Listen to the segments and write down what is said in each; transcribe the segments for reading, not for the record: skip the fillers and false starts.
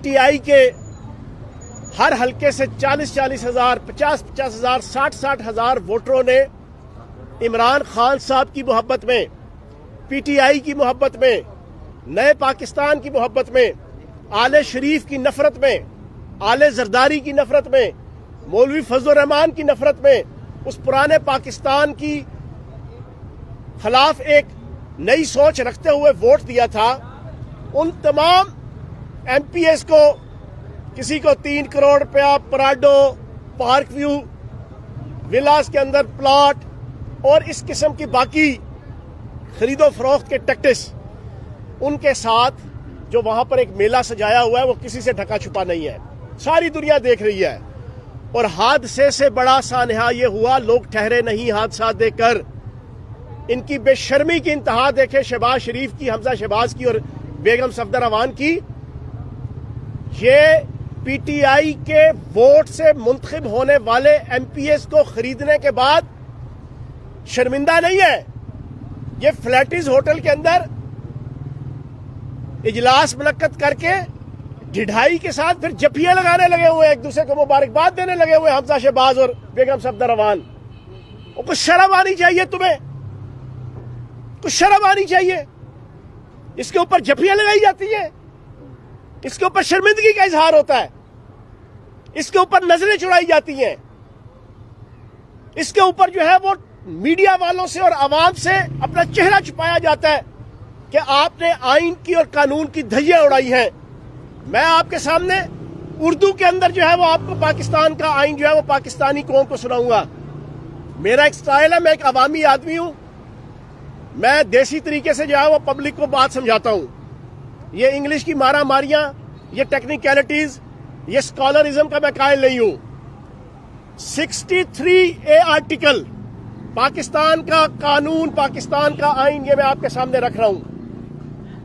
T I کے ہر حلقے سے 40 ہزار 50 ہزار 60 ہزار ووٹروں نے عمران خان صاحب کی محبت میں، پی ٹی آئی کی محبت میں، نئے پاکستان کی محبت میں، آل شریف کی نفرت میں، آل زرداری کی نفرت میں، مولوی فضل الرحمان کی نفرت میں، اس پرانے پاکستان کی خلاف ایک نئی سوچ رکھتے ہوئے ووٹ دیا تھا. ان تمام ایم پی ایس کو، کسی کو 3 کروڑ روپیہ پراڈو، پارک ویو ولاز کے اندر پلاٹ اور اس قسم کی باقی خرید و فروخت کے ٹیکٹس، ان کے ساتھ جو وہاں پر ایک میلہ سجایا ہوا ہے وہ کسی سے ڈھکا چھپا نہیں ہے، ساری دنیا دیکھ رہی ہے. اور حادثے سے بڑا سانحہ یہ ہوا، لوگ ٹھہرے نہیں حادثات دیکھ کر. ان کی بے شرمی کی انتہا دیکھیں، شہباز شریف کی، حمزہ شہباز کی اور بیگم صفدر اعوان کی. یہ پی ٹی آئی کے ووٹ سے منتخب ہونے والے ایم پی ایس کو خریدنے کے بعد شرمندہ نہیں ہے. یہ فلیٹیز ہوٹل کے اندر اجلاس منعقد کر کے ڈھائی کے ساتھ پھر جفیاں لگانے لگے ہوئے، ایک دوسرے کو مبارکباد دینے لگے ہوئے حمزہ شہباز اور بیگم صفدر اعوان. اور کچھ شرم آنی چاہیے تمہیں، کچھ شرم آنی چاہیے. اس کے اوپر جفیاں لگائی جاتی ہیں، اس کے اوپر شرمندگی کا اظہار ہوتا ہے، اس کے اوپر نظریں چڑھائی جاتی ہیں، اس کے اوپر جو ہے وہ میڈیا والوں سے اور عوام سے اپنا چہرہ چھپایا جاتا ہے کہ آپ نے آئین کی اور قانون کی دھجیاں اڑائی ہیں. میں آپ کے سامنے اردو کے اندر جو ہے وہ آپ کو پاکستان کا آئین جو ہے وہ پاکستانی قوم کو سناؤں گا. میرا ایک سٹائل ہے، میں ایک عوامی آدمی ہوں، میں دیسی طریقے سے جو ہے وہ پبلک کو بات سمجھاتا ہوں. یہ انگلش کی مارا ماریاں، یہ ٹیکنیکلٹیز، یہ اسکالرزم کا میں قائل نہیں ہوں. 63A آرٹیکل پاکستان کا قانون، پاکستان کا آئین، یہ میں آپ کے سامنے رکھ رہا ہوں.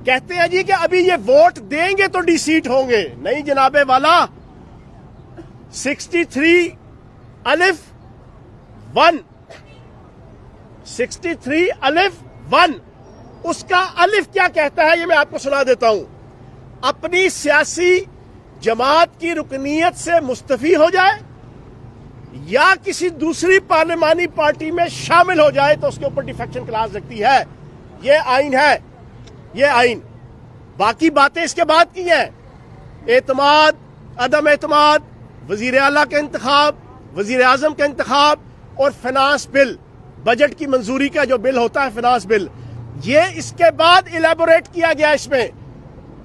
کہتے ہیں جی کہ ابھی یہ ووٹ دیں گے تو ڈی سیٹ ہوں گے. نہیں جناب والا، 63 الف 1 63 الف 1 اس کا الف کیا کہتا ہے یہ میں آپ کو سنا دیتا ہوں. اپنی سیاسی جماعت کی رکنیت سے مستعفی ہو جائے یا کسی دوسری پارلیمانی پارٹی میں شامل ہو جائے تو اس کے اوپر ڈیفیکشن کلاس لگتی ہے. یہ آئین ہے، یہ آئین. باقی باتیں اس کے بعد کی ہیں، اعتماد، عدم اعتماد، وزیر اعلیٰ کا انتخاب، وزیر اعظم کا انتخاب اور فنانس بل، بجٹ کی منظوری کا جو بل ہوتا ہے فنانس بل، یہ اس کے بعد الیبوریٹ کیا گیا. اس میں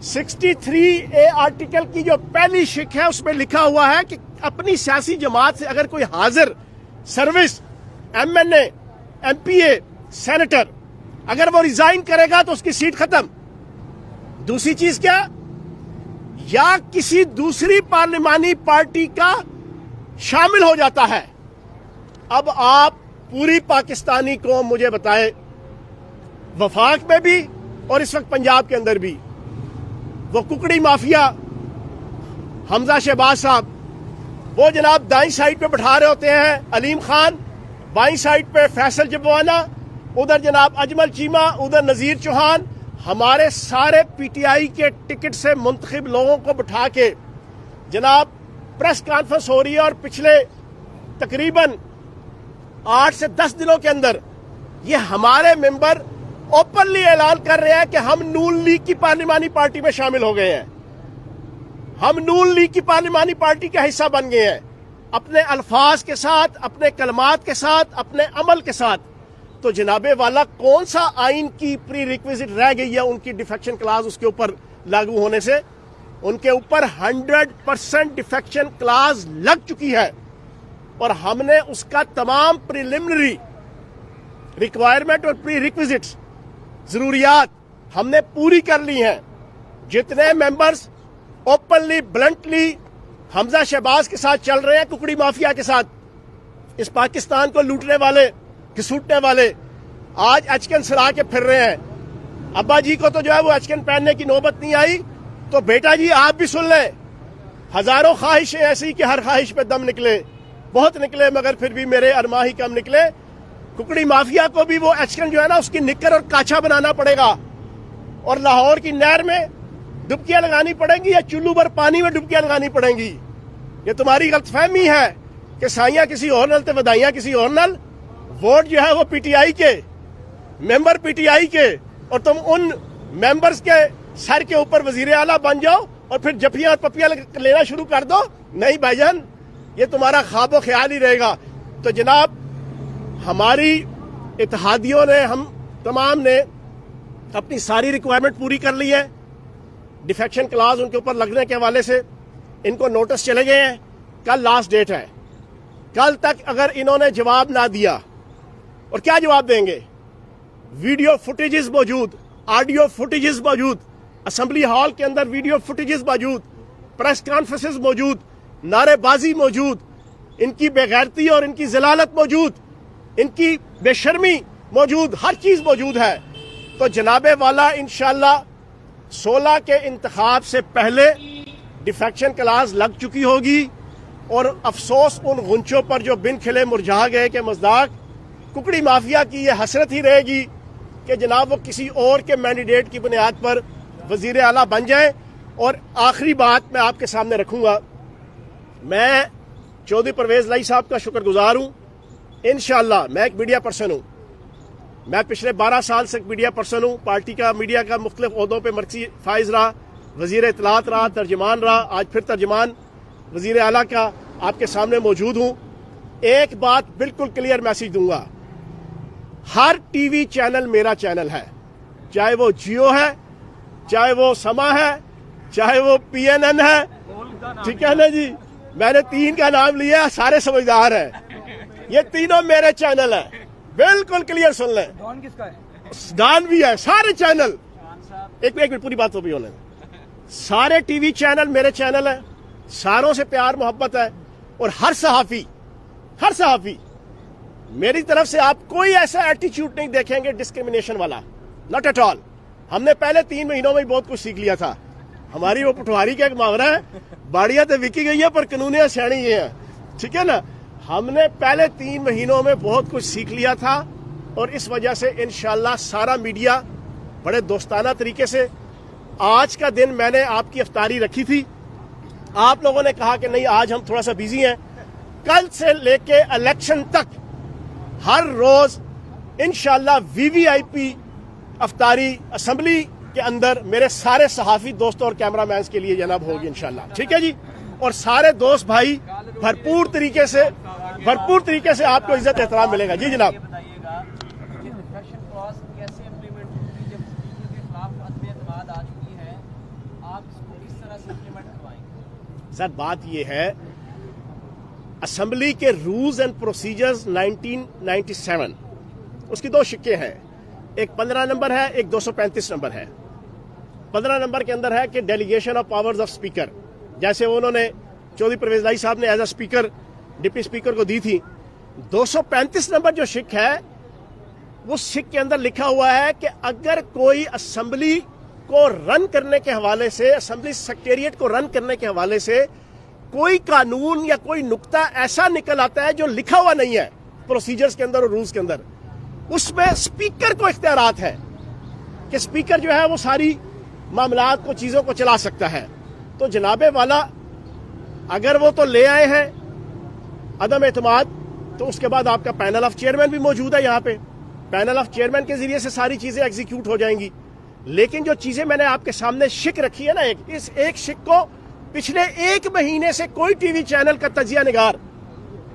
63A آرٹیکل کی جو پہلی شق ہے اس میں لکھا ہوا ہے کہ اپنی سیاسی جماعت سے اگر کوئی حاضر سروس ایم این اے، ایم پی اے، سینیٹر اگر وہ ریزائن کرے گا تو اس کی سیٹ ختم. دوسری چیز کیا، یا کسی دوسری پارلیمانی پارٹی کا شامل ہو جاتا ہے. اب آپ پوری پاکستانی قوم مجھے بتائے، وفاق میں بھی اور اس وقت پنجاب کے اندر بھی، وہ ککڑی مافیا حمزہ شہباز صاحب، وہ جناب دائیں سائڈ پہ بٹھا رہے ہوتے ہیں علیم خان، بائیں سائڈ پہ فیصل جبوانا، ادھر جناب اجمل چیمہ، ادھر نذیر چوہان. ہمارے سارے پی ٹی آئی کے ٹکٹ سے منتخب لوگوں کو بٹھا کے جناب پریس کانفرنس ہو رہی ہے، اور پچھلے تقریباً 8 سے 10 دنوں کے اندر یہ ہمارے ممبر اوپنلی اعلان کر رہے ہیں کہ ہم نون لیگ کی پارلیمانی پارٹی میں شامل ہو گئے ہیں، ہم نون لیگ کی پارلیمانی پارٹی کا حصہ بن گئے ہیں، اپنے الفاظ کے ساتھ، اپنے کلمات کے ساتھ، اپنے عمل کے ساتھ. تو جناب والا کون سا آئین کی پری ریکویزٹ رہ گئی ہے ان کی ڈیفیکشن کلاس اس کے اوپر لاگو ہونے سے؟ ان کے اوپر 100% ڈیفیکشن کلاس لگ چکی ہے، اور ہم نے اس کا تمام پریلیمنری ریکوائرمنٹ اور پری ریکویزٹس، ضروریات ہم نے پوری کر لی ہیں. جتنے ممبرز اوپنلی بلنٹلی حمزہ شہباز کے ساتھ چل رہے ہیں، ککڑی مافیا کے ساتھ، اس پاکستان کو لوٹنے والے، گھسوٹنے والے، آج ایچکن سلا کے پھر رہے ہیں. ابا جی کو تو جو ہے وہ ایچکن پہننے کی نوبت نہیں آئی، تو بیٹا جی آپ بھی سن لیں. ہزاروں خواہشیں ایسی کہ ہر خواہش پہ دم نکلے، بہت نکلے مگر پھر بھی میرے ارماں ہی کم نکلے. ککڑی مافیا کو بھی وہ ایچکن جو ہے نا اس کی نکر اور کاچھا بنانا پڑے گا، اور لاہور کی نہر میں डुबकियां लगानी पड़ेंगी या चुल्लू भर पानी में डुबकियां लगानी पड़ेंगी? ये तुम्हारी गलतफहमी है कि साइयां किसी और नल ते वधाइयां किसी और नल। वोट जो है वो पीटीआई के, मेंबर पीटीआई के, और तुम उन मेंबर्स के सर के ऊपर वजीर आला बन जाओ और फिर जफियां और पपियां लेना शुरू कर दो। नहीं भाईजान, ये तुम्हारा ख्वाबो ख्याल ही रहेगा। तो जनाब, हमारी इत्तेहादियों ने, हम तमाम ने अपनी सारी रिक्वायरमेंट पूरी कर ली है। डिफेक्शन क्लास उनके ऊपर लगने के हवाले से इनको नोटिस चले गए हैं। कल लास्ट डेट है। कल तक अगर इन्होंने जवाब ना दिया, और क्या जवाब देंगे? वीडियो फुटेजेस मौजूद, ऑडियो फुटेजेस मौजूद, असेंबली हॉल के अंदर वीडियो फुटेजेस मौजूद, प्रेस कॉन्फ्रेंसेस मौजूद, नारेबाजी मौजूद, इनकी बेगैरती और इनकी जलालत मौजूद, इनकी बेशर्मी मौजूद, हर चीज मौजूद है। तो जनाबे वाला इंशाल्लाह 16 के इंतखाब से पहले डिफेक्शन क्लास लग चुकी होगी। और अफसोस उन गुंचों पर जो बिन खिले मुरझा गए के मज़दाक कुकड़ी माफिया की ये हसरत ही रहेगी कि जनाब वो किसी और के मैंडेट की बुनियाद पर वजीर आला बन जाए। और आखिरी बात मैं आपके सामने रखूंगा, मैं चौधरी परवेज लाई साहब का शुक्रगुजार हूं। इंशाअल्लाह मैं एक मीडिया पर्सन हूं, मैं पिछले 12 साल से मीडिया पर्सन हूं। पार्टी का, मीडिया का मुख्तलिफ ओहदों पर मरकजी फाइज रहा, वजीर इत्तलात रहा, तर्जमान रहा, आज फिर तर्जमान वजीर आला का आपके सामने मौजूद हूं। एक बात बिल्कुल क्लियर मैसेज दूंगा, हर टीवी चैनल मेरा चैनल है, चाहे वो जियो है, चाहे वो समा है, चाहे वो पीएनएन है, ठीक है ना जी। मैंने 3 का नाम लिया, सारे समझदार हैं। ये तीनों मेरे चैनल हैं, बिल्कुल क्लियर सुन लें। डॉन किसका है? डॉन भी है, सारे चैनल। एक मिनट पूरी बात हो भी होने। सारे टीवी चैनल मेरे चैनल हैं, सारों से प्यार मोहब्बत है। और हर सहाफी मेरी तरफ से आप कोई ऐसा एटीट्यूड नहीं देखेंगे डिस्क्रिमिनेशन वाला, नॉट एट ऑल। हमने पहले 3 महीनों में बहुत कुछ सीख लिया था। हमारी वो पटवारी का एक मुहावरा है, बाड़ियां तो विकी गई है पर कानूनियां सैनी ये हैं, ठीक है ना। हमने पहले 3 महीनों में बहुत कुछ सीख लिया था और इस वजह से इंशाल्लाह सारा मीडिया बड़े दोस्ताना तरीके से, आज का दिन मैंने आपकी इफ्तारी रखी थी, आप लोगों ने कहा कि नहीं आज हम थोड़ा सा बिजी हैं, कल से लेके इलेक्शन तक हर रोज इंशाल्लाह वीवीआईपी इफ्तारी असेंबली के अंदर मेरे सारे सहाफी दोस्तों और कैमरामैन के लिए जनाब होगी इंशाल्लाह, ठीक है जी। और सारे दोस्त भाई भरपूर तरीके से आपको इज्जत एहतराम मिलेगा जी जनाब। ये बताइएगा कि डिफेक्शन क्लॉज कैसे इंप्लीमेंट होगी जब स्पीकर के खिलाफ अदम एतमाद आ चुकी है, आप इसको किस तरह से इंप्लीमेंट करवाएंगे? सर बात ये है, असेंबली के रूल्स एंड प्रोसीजर्स 1997 उसकी 2 शिक्के हैं, एक 15 नंबर है, एक 235 नंबर है। 15 नंबर के अंदर है कि delegation of powers of speaker, जैसे उन्होंने चौधरी परवेज लाई साहब ने as a speaker deputy speaker को दी थी। 235 नंबर जो शिक है, वो शिक के अंदर लिखा हुआ है कि अगर कोई असेंबली को रन करने के हवाले से, असेंबली सेक्रेटेरिएट को रन करने के हवाले से कोई कानून या कोई नुक्ता ऐसा निकल आता है जो लिखा हुआ नहीं है प्रोसीजर्स के अंदर और रूल्स के अंदर, उसमें स्पीकर को इख्तियारात है कि स्पीकर जो है वो सारी मामलात को, चीजों को चला सकता है। तो जनाबे वाला अगर वो तो ले आए हैं अदम एतमाद, तो उसके बाद आपका पैनल ऑफ चेयरमैन भी मौजूद है यहाँ पे, पैनल ऑफ चेयरमैन के जरिए से सारी चीजें एग्जीक्यूट हो जाएंगी। लेकिन जो चीजें मैंने आपके सामने शिक रखी है ना, इस एक शिक को पिछले 1 महीने से कोई टीवी चैनल का तजिया निगार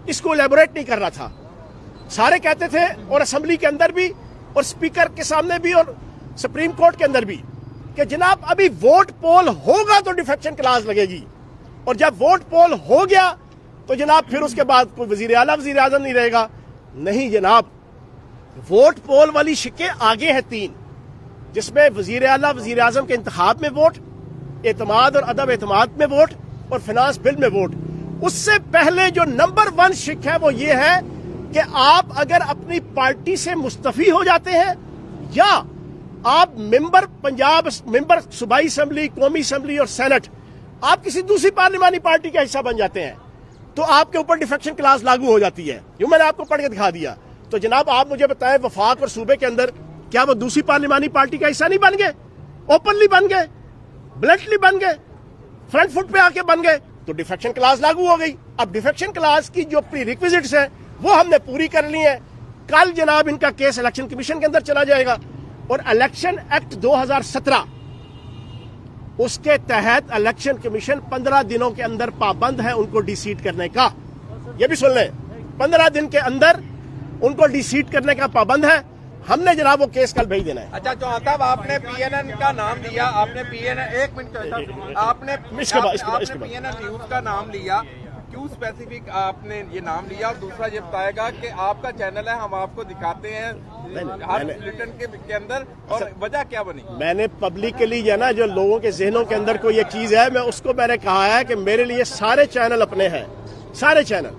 इसको इलेबोरेट नहीं कर रहा था। सारे कहते थे, और असेंबली के अंदर भी और स्पीकर के सामने भी और सुप्रीम कोर्ट के अंदर भी, कि जनाब अभी वोट पोल होगा तो डिफेक्शन क्लास लगेगी, और जब वोट पोल हो गया तो जनाब फिर उसके बाद कोई वजीर आला वजीर आजम नहीं रहेगा। नहीं जनाब, वोट पोल वाली शिक्के आगे हैं 3, जिसमें वजीर आला वजीर आजम के इंतखाब में वोट, एतमाद और अदम एतमाद में वोट, और फाइनेंस बिल में वोट। उससे पहले जो नंबर 1 शिक है वो ये है कि आप अगर अपनी पार्टी से मुस्तफी हो जाते हैं या आप मेंबर पंजाब, मेंबर सूबाई असेंबली, कौमी असेंबली और सेनेट, आप किसी दूसरी पार्लिमानी पार्टी का हिस्सा बन जाते हैं, तो आपके ऊपर डिफेक्शन क्लास लागू हो जाती है। यूं मैंने आपको पढ़ के दिखा दिया। तो जनाब आप मुझे बताएं, वफाक और सूबे के अंदर क्या वो दूसरी पार्लिमानी पार्टी का हिस्सा नहीं बन गए, ओपनली बन गए? ब्लंटली बन गए, फ्रंट फुट पे आके बन गए, तो डिफेक्शन क्लास लागू हो गई। अब डिफेक्शन क्लास की जो प्री रिक्विजिट्स है वो हमने पूरी कर ली है। कल जनाब इनका केस इलेक्शन कमीशन के अंदर चला जाएगा और इलेक्शन एक्ट 2017 उसके तहत इलेक्शन कमीशन 15 दिनों के अंदर पाबंद है उनको डिसीट करने का। ये भी सुन लें, 15 दिन के अंदर उनको डिसीट करने का पाबंद है। हमने जनाब वो केस कल भेज देना है। अच्छा चौहान साहब, आपने पीएनएन का नाम लिया, आपने पीएनएन, एक मिनट आपने पीएनएन न्यूज का नाम लिया, क्यों स्पेसिफिक आपने ये नाम लिया? और दूसरा ये बताएगा कि आपका चैनल है, हम आपको दिखाते हैं हर बुलेटिन के अंदर, और वजह क्या बनी? मैंने पब्लिकली जो ना, जो लोगों के जहनों के अंदर कोई ये चीज है, मैं उसको मैंने कहा है कि मेरे लिए सारे चैनल अपने हैं, सारे चैनल।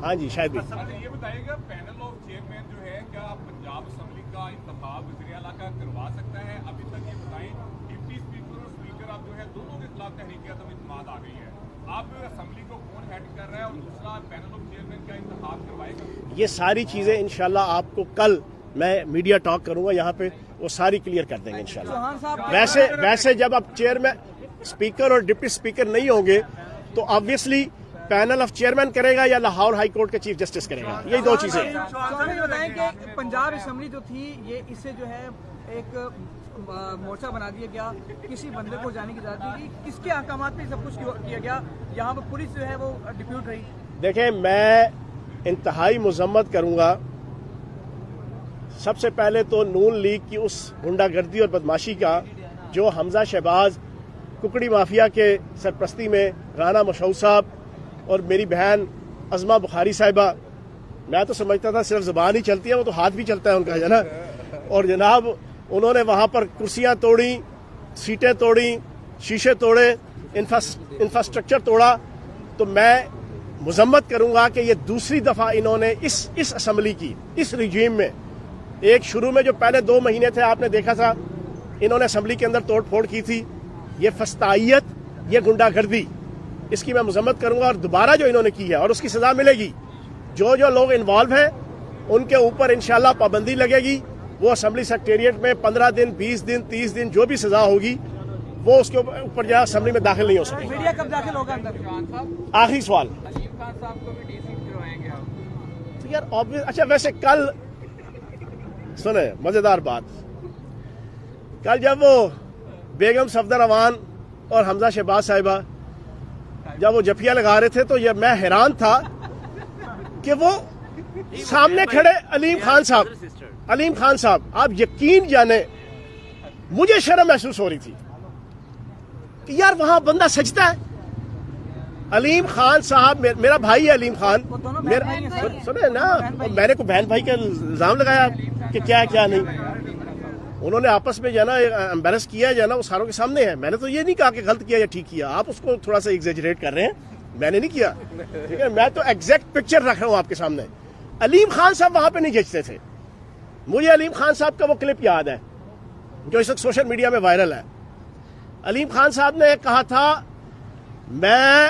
हाँ जी, शायद भी ये बताइएगा, पैनल ऑफ चेयरमैन जो है, क्या पंजाब असेंबली का इंतखाब वज़ीर आला का करवा सकता है? अभी तक ये बताएं, डिप्टी स्पीकर और स्पीकर आप जो है दोनों के खिलाफ तहरीक अदम इत्मीनान आ गई है। आप असेंबली को कौन हेड कर रहा है, और दूसरा पैनल ऑफ चेयरमैन का इंतखाब करवाएगा? ये सारी चीजें इंशाल्लाह आपको कल मैं मीडिया टॉक करूंगा यहाँ पे, वो सारी क्लियर कर देंगे इंशाल्लाह। वैसे जब आप चेयरमैन, स्पीकर और डिप्टी स्पीकर नहीं होंगे तो ऑब्वियसली पैनल ऑफ चेयरमैन करेगा या लाहौर हाई कोर्ट के चीफ जस्टिस करेगा, यही दो चीजें। ये बताएं कि पंजाब असेंबली जो थी, ये इससे जो है एक मोर्चा बना दिया गया, किसी बंदे को जाने की इजाजत दी, किसके अहकामात पे सब कुछ किया गया, यहाँ पर पुलिस जो है वो डिप्यूट रही। देखें, मैं इंतहाई मजम्मत करूंगा सबसे पहले तो नून लीग की उस गुंडागर्दी और बदमाशी का जो हमजा शहबाज, कुकड़ी माफिया के सरपरस्ती में राना मशहूद साहब और मेरी बहन अज़मा बुखारी साहिबा, मैं तो समझता था सिर्फ ज़बान ही चलती है, वो तो हाथ भी चलता है उनका, है ना। और जनाब उन्होंने वहाँ पर कुर्सियाँ तोड़ी, सीटें तोड़ी, शीशे तोड़े, इंफ्रास्ट्रक्चर तोड़ा। तो मैं मजम्मत करूँगा कि ये दूसरी दफ़ा इन्होंने इस असम्बली की, इस रिजीम में, एक शुरू में जो पहले 2 महीने थे आपने देखा था इन्होंने असम्बली के अंदर तोड़ फोड़ की थी, ये फस्तायत, ये गुंडागर्दी, इसकी मैं मजम्मत करूंगा और दोबारा जो इन्होंने की है और उसकी सजा मिलेगी। जो जो लोग इन्वॉल्व हैं उनके ऊपर इंशाल्लाह पाबंदी लगेगी। वो असम्बली सेक्रेटेरिएट में 15 दिन, 20 दिन, 30 दिन जो भी सजा होगी वो उसके ऊपर जो असम्बली में दाखिल नहीं हो सकेगी। मीडिया कब दाखिल होगा अंदर? आखिरी सवाल। अलीम खान साहब को भी डीसी करवाएंगे आप? तो यार ऑब्वियस, अच्छा वैसे कल सुने मजेदार बात, कल जब वो बेगम सफदर अवान और हमजा शहबाज साहिबा जब वो जफिया लगा रहे थे तो ये मैं हैरान था कि वो सामने खड़े अलीम खान साहब, आप यकीन जाने मुझे शर्म महसूस हो रही थी कि यार वहां बंदा सजता है। अलीम खान साहब मेरा भाई है, अलीम खान सुने ना, मैंने को बहन भाई का इल्जाम लगाया कि क्या नहीं, उन्होंने आपस में जाना एम्बेरस किया जाना, वो सारों के सामने है। मैंने तो ये नहीं कहा कि गलत किया या ठीक किया, आप उसको थोड़ा सा एग्जेजरेट कर रहे हैं, मैंने नहीं किया, ठीक है। मैं तो एग्जैक्ट पिक्चर रख रहा हूं आपके सामने। अलीम खान साहब वहां पे नहीं जचते थे। मुझे अलीम खान साहब का वो क्लिप याद है जो इस वक्त सोशल मीडिया में वायरल है। अलीम खान साहब ने कहा था, मैं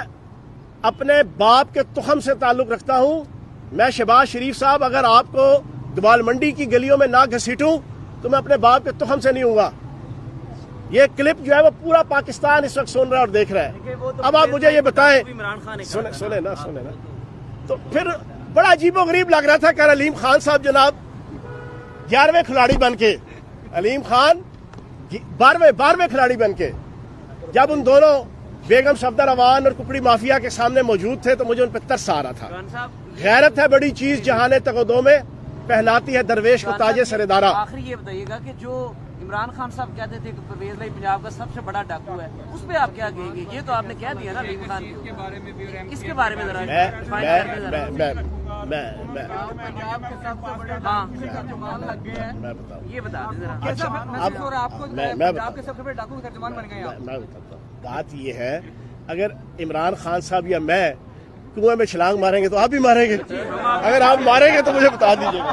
अपने बाप के तुखम से ताल्लुक रखता हूं, मैं शहबाज शरीफ साहब अगर आपको दवाल मंडी की गलियों में ना घसीटूं तो मैं अपने बाप के तुखम से नहीं हूंगा। ये क्लिप जो है वो पूरा पाकिस्तान इस वक्त सुन रहा है और देख रहा है। अब आप मुझे ये बताएं, सुने ना, तो फिर बड़ा अजीबोगरीब लग रहा था कि अलीम खान साहब जनाब 11वें खिलाड़ी बन के, अलीम खान 12वें खिलाड़ी बन के जब उन दोनों बेगम सफदर अवान और कुकड़ी माफिया के सामने मौजूद थे तो मुझे उन पर तरस आ रहा था। गैरत है बड़ी चीज जहाने तकदो में पहनाती है दरवेश को ताजे सरेदारा। आखिरी ये बताइएगा कि जो इमरान खान साहब कहते थे कि परवेज भाई पंजाब का सबसे बड़ा डाकू है, उस पर आप क्या कहेंगे? ये तो आपने कह दिया ना अलीम खान के बारे में भी, इसके बारे में जरा पंजाब के सबसे बड़े डाकू का तर्जुमान लग गए हैं, मैं बताऊं, ये बता दें जरा। कैसा महसूस हो रहा है आपको? पंजाब के सबसे बड़े डाकू के तर्जुमान बन गए आप। मैं बताता हूं, बात ये है, अगर इमरान खान साहब या मैं कुएं में छलांग मारेंगे तो आप भी मारेंगे, अगर आप मारेंगे तो मुझे बता दीजिएगा।